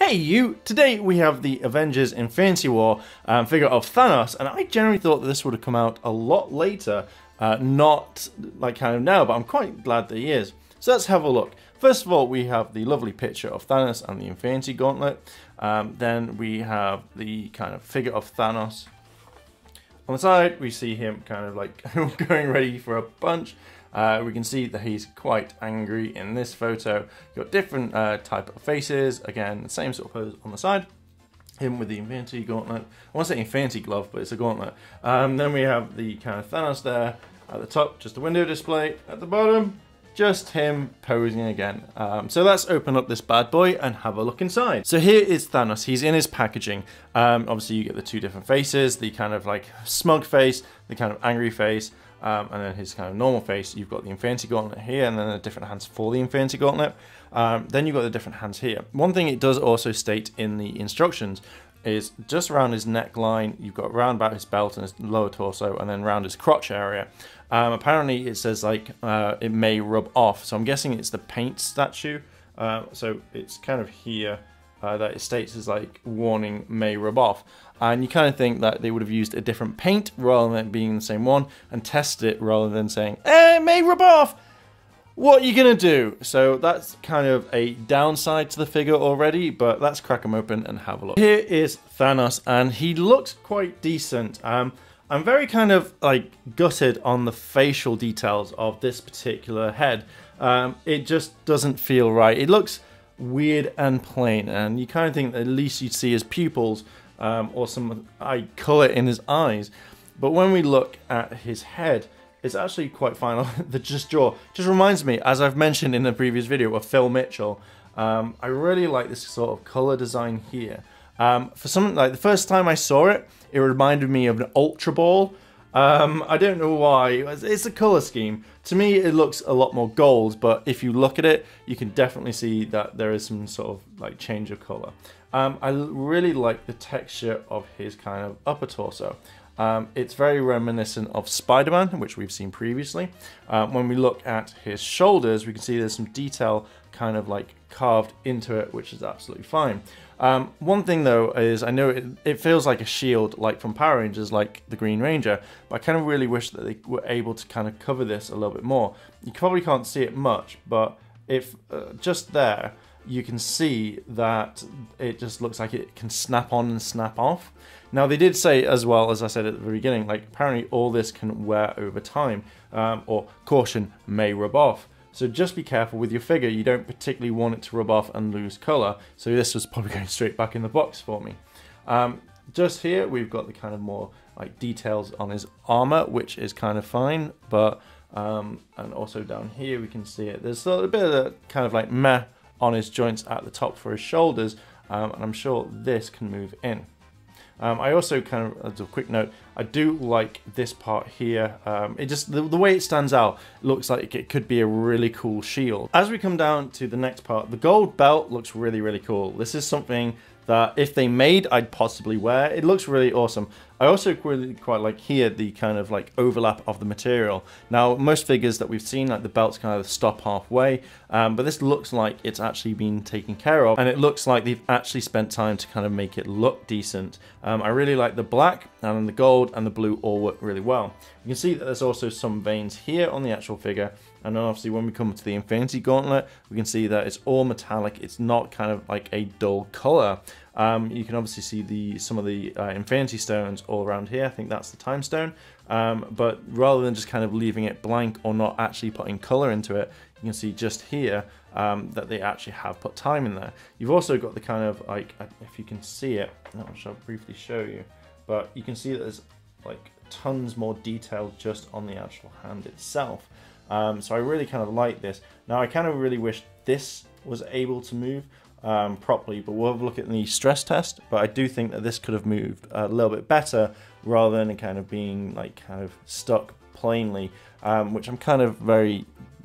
Hey you! Today we have the Avengers Infinity War figure of Thanos, and I generally thought that this would have come out a lot later, not like kind of now, but I'm quite glad that he is. So let's have a look. First of all, we have the lovely picture of Thanos and the Infinity Gauntlet. Then we have the kind of figure of Thanos. On the side, we see him kind of like going ready for a punch. We can see that he's quite angry in this photo. You've got different type of faces. Again, the same sort of pose on the side. Him with the Infinity Gauntlet. I want to say Infinity Glove, but it's a gauntlet. Then we have the kind of Thanos there. At the top, just a window display. At the bottom, just him posing again. So let's open up this bad boy and have a look inside. So here is Thanos. He's in his packaging. Obviously, you get the two different faces. The kind of like smug face, the kind of angry face. And then his kind of normal face. You've got the Infinity Gauntlet here, and then the different hands for the Infinity Gauntlet. Then you've got the different hands here. One thing it does also state in the instructions is just around his neckline, you've got round about his belt and his lower torso, and then around his crotch area. Apparently it says like it may rub off, so I'm guessing it's the paint statue. So it's kind of here that it states as like warning may rub off. And you kind of think that they would have used a different paint rather than being the same one and test it rather than saying, it may rub off. What are you going to do? So that's kind of a downside to the figure already, but let's crack him open and have a look. Here is Thanos, and he looks quite decent. I'm very kind of like gutted on the facial details of this particular head. It just doesn't feel right. It looks weird and plain, and you kind of think that at least you'd see his pupils or some eye color in his eyes. But when we look at his head, it's actually quite fine. The jaw just reminds me, as I've mentioned in the previous video, of Phil Mitchell. I really like this sort of color design here. For something like the first time I saw it, it reminded me of an Ultra Ball. I don't know why. It's a color scheme. To me, it looks a lot more gold, but if you look at it, you can definitely see that there is some sort of like change of color. I really like the texture of his kind of upper torso. It's very reminiscent of Spider-Man, which we've seen previously. When we look at his shoulders, we can see there's some detail kind of like carved into it, which is absolutely fine. One thing though is I know it feels like a shield, like from Power Rangers, like the Green Ranger, but I kind of really wish that they were able to kind of cover this a little bit more. You probably can't see it much, but if just there, you can see that it just looks like it can snap on and snap off. Now they did say, as well as I said at the very beginning, like apparently all this can wear over time, or caution, may rub off. So just be careful with your figure. You don't particularly want it to rub off and lose color. So this was probably going straight back in the box for me. Just here, we've got the kind of more like details on his armor, which is kind of fine. But, and also down here, we can see it. There's a bit of a kind of like meh on his joints at the top for his shoulders. And I'm sure this can move in. I also kind of, as a quick note, I do like this part here. It just, the way it stands out, looks like it could be a really cool shield. As we come down to the next part, the gold belt looks really, really cool. This is something that if they made, I'd possibly wear. It looks really awesome. I also really quite like here the kind of like overlap of the material. Now, most figures that we've seen, like the belts kind of stop halfway, but this looks like it's actually been taken care of, and it looks like they've actually spent time to kind of make it look decent. I really like the black, and the gold and the blue all work really well. You can see that there's also some veins here on the actual figure, and then obviously when we come to the Infinity Gauntlet, we can see that it's all metallic. It's not kind of like a dull color. You can obviously see some of the Infinity Stones all around here. I think that's the Time Stone. But rather than just kind of leaving it blank or not actually putting color into it, you can see just here that they actually have put time in there. You've also got the kind of like, if you can see it, I'll briefly show you, but you can see that there's like tons more detail just on the actual hand itself. So I really kind of like this. Now I kind of really wish this was able to move properly, but we'll have a look at the stress test. But I do think that this could have moved a little bit better rather than kind of being like kind of stuck plainly, which I'm kind of very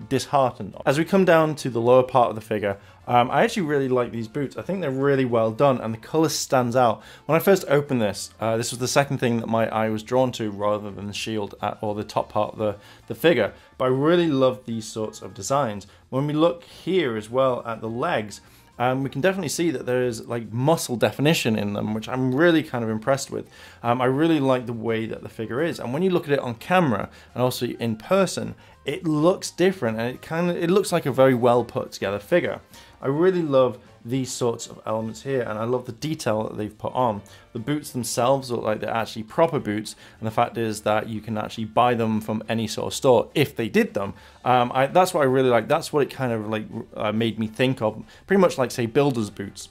disheartened on. As we come down to the lower part of the figure, I actually really like these boots. I think they're really well done and the color stands out. When I first opened this, this was the second thing that my eye was drawn to rather than the shield or the top part of the figure. But I really love these sorts of designs. When we look here as well at the legs, we can definitely see that there is like muscle definition in them, which I'm really kind of impressed with. I really like the way that the figure is, and when you look at it on camera and also in person, it looks different, and it looks like a very well put together figure. I really love these sorts of elements here, and I love the detail that they've put on. The boots themselves look like they're actually proper boots, and the fact is that you can actually buy them from any sort of store if they did them. That's what I really like. That's what it kind of like made me think of, pretty much like, say, builder's boots.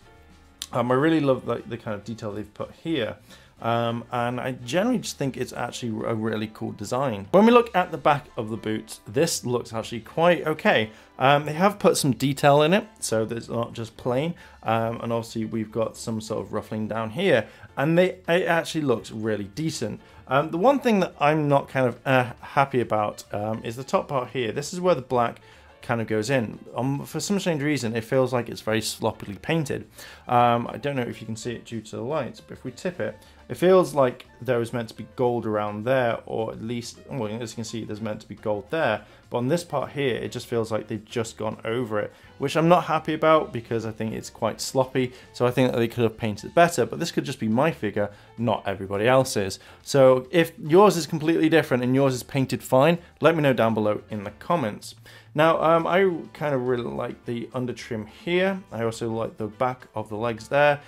I really love like the kind of detail they've put here. And I generally just think it's actually a really cool design. When we look at the back of the boots, this looks actually quite okay. They have put some detail in it, so that it's not just plain. And obviously we've got some sort of ruffling down here, and it actually looks really decent. The one thing that I'm not kind of happy about is the top part here. This is where the black kind of goes in. For some strange reason, it feels like it's very sloppily painted. I don't know if you can see it due to the lights, but if we tip it, it feels like there was meant to be gold around there, or at least, well, as you can see, there's meant to be gold there. But on this part here, it just feels like they've just gone over it, which I'm not happy about because I think it's quite sloppy. So I think that they could have painted it better, but this could just be my figure, not everybody else's. So if yours is completely different and yours is painted fine, let me know down below in the comments. Now, I kind of really like the under trim here. I also like the back of the legs there.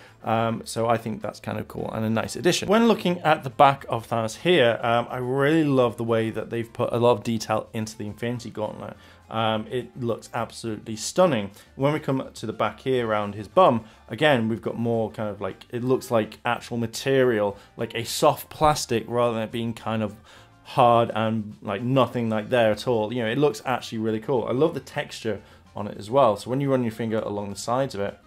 So I think that's kind of cool and a nice addition. When looking at the back of Thanos here, I really love the way that they've put a lot of detail into the Infinity Gauntlet. It looks absolutely stunning. When we come to the back here around his bum, again, we've got more kind of like, it looks like actual material, like a soft plastic rather than it being kind of hard and like nothing like there at all. You know, it looks actually really cool. I love the texture on it as well. So when you run your finger along the sides of it,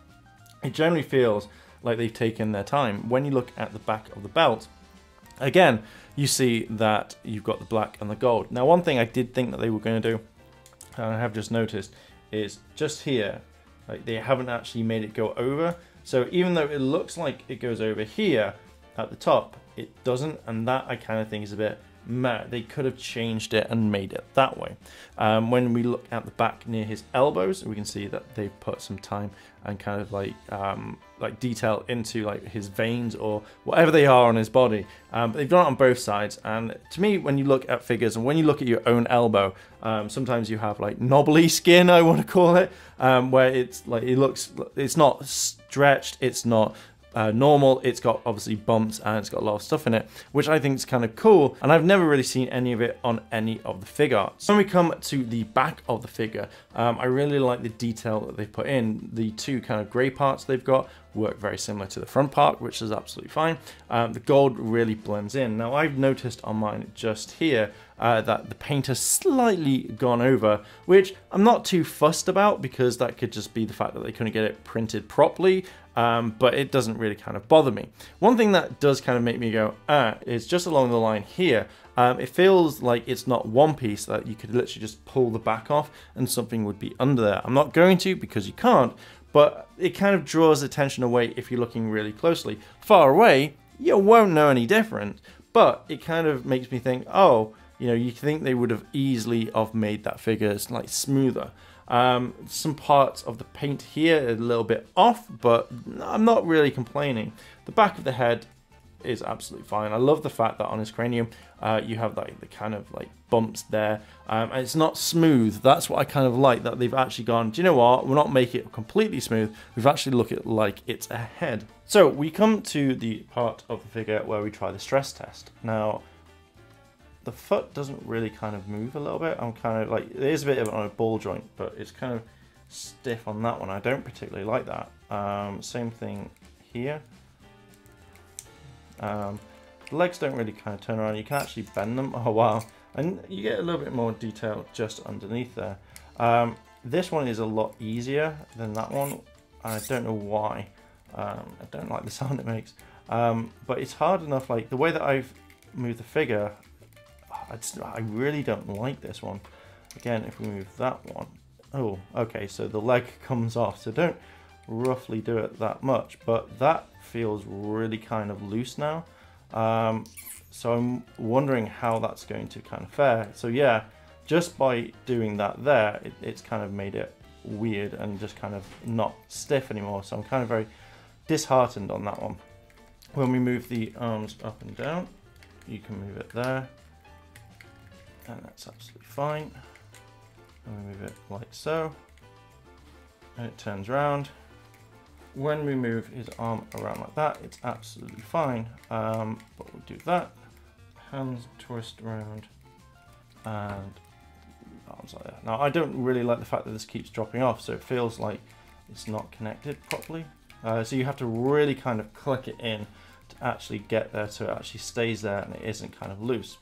it generally feels like they've taken their time. When you look at the back of the belt, again, you see that you've got the black and the gold. Now, one thing I did think that they were going to do, and I have just noticed, is just here, like they haven't actually made it go over. So even though it looks like it goes over here at the top, it doesn't, and that I kind of think is a bit meh. They could have changed it and made it that way. When we look at the back near his elbows, we can see that they've put some time and kind of like detail into like his veins or whatever they are on his body. But they've done it on both sides, and to me, when you look at figures and when you look at your own elbow, sometimes you have like knobbly skin, I want to call it, where it's like it's not stretched, it's not normal, it's got obviously bumps and it's got a lot of stuff in it, which I think is kind of cool, and I've never really seen any of it on any of the figure arts. When we come to the back of the figure, I really like the detail that they put in. The two kind of grey parts they've got work very similar to the front part, which is absolutely fine. The gold really blends in. Now, I've noticed on mine just here that the paint has slightly gone over, which I'm not too fussed about because that could just be the fact that they couldn't get it printed properly, but it doesn't really kind of bother me. One thing that does kind of make me go, is just along the line here. It feels like it's not one piece, that you could literally just pull the back off and something would be under there. I'm not going to because you can't, but it kind of draws attention away if you're looking really closely. Far away, you won't know any different, but it kind of makes me think, oh, you know, you think they would have easily have made that figure like smoother. Some parts of the paint here are a little bit off, but I'm not really complaining. The back of the head is absolutely fine. I love the fact that on his cranium you have like the kind of like bumps there, and it's not smooth. That's what I kind of like, that they've actually gone, do you know what, we'll not make it completely smooth, we've actually looked at it like it's a head. So we come to the part of the figure where we try the stress test. Now, the foot doesn't really kind of move a little bit. I'm kind of like, there is a bit of it on a ball joint, but it's kind of stiff on that one. I don't particularly like that. Same thing here. The legs don't really kind of turn around. You can actually bend them. Oh wow. And you get a little bit more detail just underneath there. This one is a lot easier than that one. I don't know why. I don't like the sound it makes. But it's hard enough, like the way that I've moved the figure, I really don't like this one. Again, if we move that one, oh, okay, so the leg comes off, so don't roughly do it that much, but that feels really kind of loose now. So I'm wondering how that's going to kind of fare. So yeah, just by doing that there, it's kind of made it weird and just kind of not stiff anymore. So I'm kind of very disheartened on that one. When we move the arms up and down, you can move it there, and that's absolutely fine. And we move it like so, and it turns round. When we move his arm around like that, it's absolutely fine. But we'll do that. Hands twist around, and arms like that. Now I don't really like the fact that this keeps dropping off, so it feels like it's not connected properly. So you have to really kind of click it in to actually get there, so it actually stays there and it isn't kind of loose.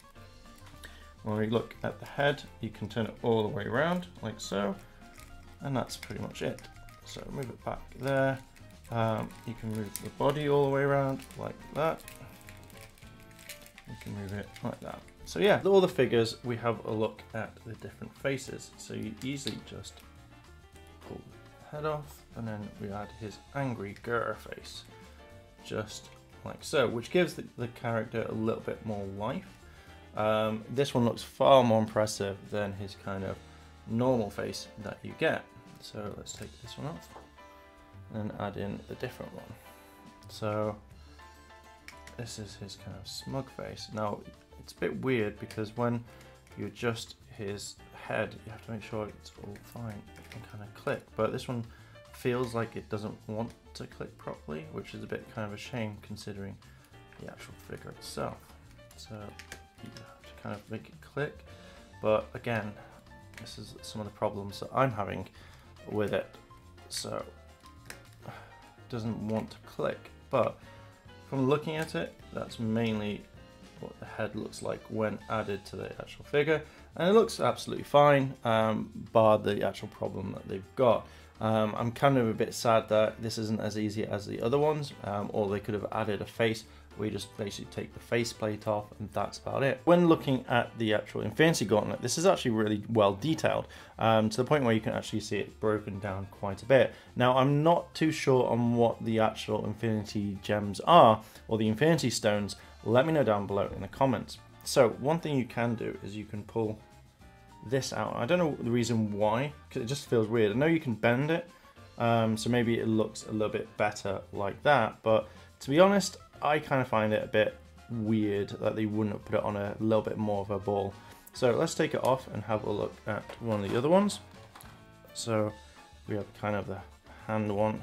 When we look at the head, you can turn it all the way around like so, and that's pretty much it. So move it back there. You can move the body all the way around like that. You can move it like that. So yeah, all the figures, we have a look at the different faces. So you easily just pull the head off, and then we add his angry Gurr face, just like so, which gives the character a little bit more life. This one looks far more impressive than his kind of normal face that you get. So let's take this one off and add in the different one. So this is his kind of smug face. Now it's a bit weird because when you adjust his head, you have to make sure it's all fine and kind of click, but this one feels like it doesn't want to click properly, which is a bit kind of a shame considering the actual figure itself. So you have to kind of make it click, but again, this is some of the problems that I'm having with it. So it doesn't want to click, but from looking at it, that's mainly what the head looks like when added to the actual figure, and it looks absolutely fine, bar the actual problem that they've got. I'm kind of a bit sad that this isn't as easy as the other ones, or they could have added a face where you just basically take the faceplate off and that's about it. When looking at the actual Infinity Gauntlet, this is actually really well detailed, to the point where you can actually see it broken down quite a bit. Now I'm not too sure on what the actual Infinity Gems are, or the Infinity Stones. Let me know down below in the comments. So one thing you can do is you can pull this out. I don't know the reason why, because it just feels weird. I know you can bend it, so maybe it looks a little bit better like that, but to be honest, I kind of find it a bit weird that they wouldn't have put it on a little bit more of a ball. So let's take it off and have a look at one of the other ones. So we have kind of the hand one.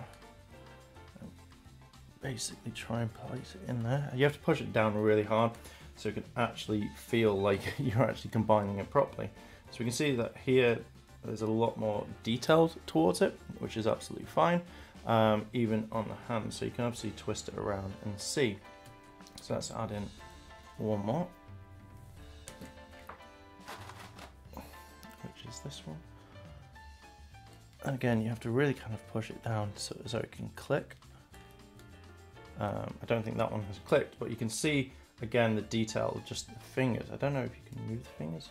Basically try and place it in there. You have to push it down really hard so you can actually feel like you're actually combining it properly. So we can see that here there's a lot more detailed towards it, which is absolutely fine, even on the hand. So you can obviously twist it around and see. So let's add in one more, which is this one. And again, you have to really kind of push it down so it can click. I don't think that one has clicked, but you can see again the detail of just the fingers. I don't know if you can move the fingers.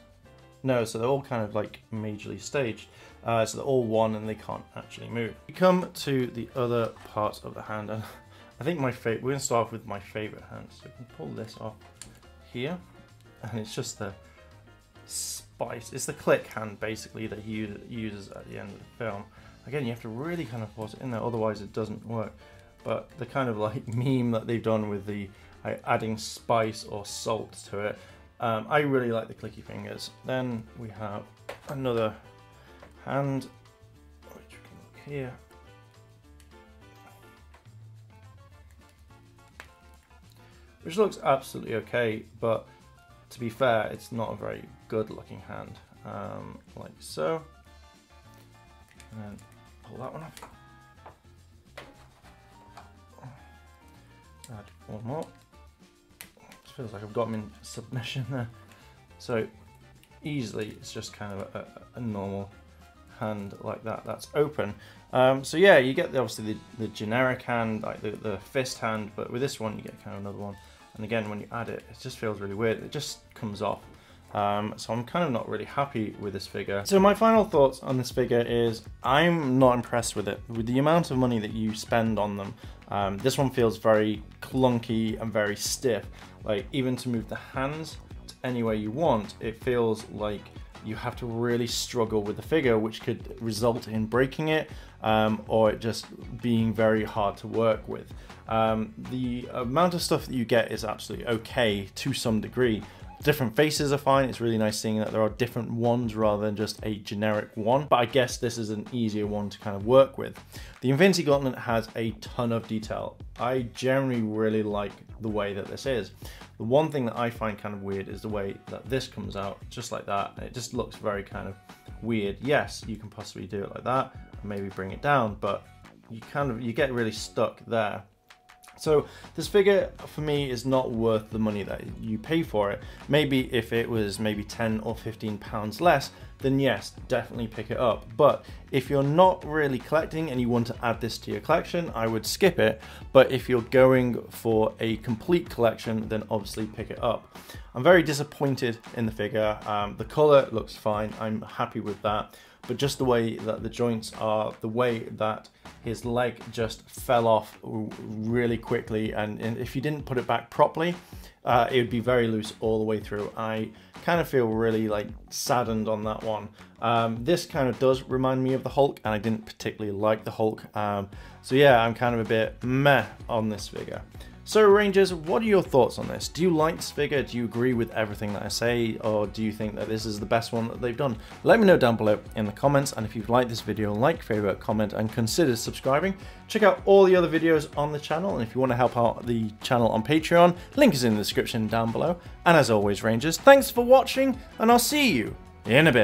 No, so they're all kind of like majorly staged. So they're all one and they can't actually move. We come to the other parts of the hand, and I think we're going to start off with my favorite hand. So we can pull this off here, and it's just the spice. It's the click hand basically that he uses at the end of the film. Again, you have to really kind of force it in there, otherwise it doesn't work. But the kind of like meme that they've done with the adding spice or salt to it, I really like the clicky fingers. Then we have another hand, which we can look here. Which looks absolutely okay, but to be fair, it's not a very good looking hand. Like so. And then pull that one off. Add one more. It feels like I've got them in submission there. So easily, it's just kind of a normal hand like that. That's open. So yeah, you get obviously the generic hand, like the fist hand, but with this one you get kind of another one. And again, when you add it, it just feels really weird. It just comes off. So I'm kind of not really happy with this figure. So my final thoughts on this figure is I'm not impressed with it. With the amount of money that you spend on them, this one feels very clunky and very stiff. Like even to move the hands to anywhere you want, it feels like you have to really struggle with the figure, which could result in breaking it or it just being very hard to work with. The amount of stuff that you get is absolutely okay to some degree. Different faces are fine. It's really nice seeing that there are different ones rather than just a generic one, but I guess this is an easier one to kind of work with. The Infinity Gauntlet has a ton of detail. I generally really like the way that this is. The one thing that I find kind of weird is the way that this comes out just like that, and it just looks very kind of weird. Yes, you can possibly do it like that and maybe bring it down, but you get really stuck there. So this figure for me is not worth the money that you pay for it. Maybe if it was maybe 10 or 15 pounds less, then yes, definitely pick it up. But if you're not really collecting and you want to add this to your collection, I would skip it. But if you're going for a complete collection, then obviously pick it up. I'm very disappointed in the figure. The color looks fine. I'm happy with that. But just the way that the joints are, the way that his leg just fell off really quickly, and if you didn't put it back properly, it would be very loose all the way through. I kind of feel really like saddened on that one. This kind of does remind me of the Hulk, and I didn't particularly like the Hulk. So yeah, I'm kind of a bit meh on this figure. So Rangers, what are your thoughts on this? Do you like this figure? Do you agree with everything that I say? Or do you think that this is the best one that they've done? Let me know down below in the comments. And if you've liked this video, like, favorite, comment, and consider subscribing. Check out all the other videos on the channel. And if you want to help out the channel on Patreon, link is in the description down below. And as always, Rangers, thanks for watching, and I'll see you in a bit.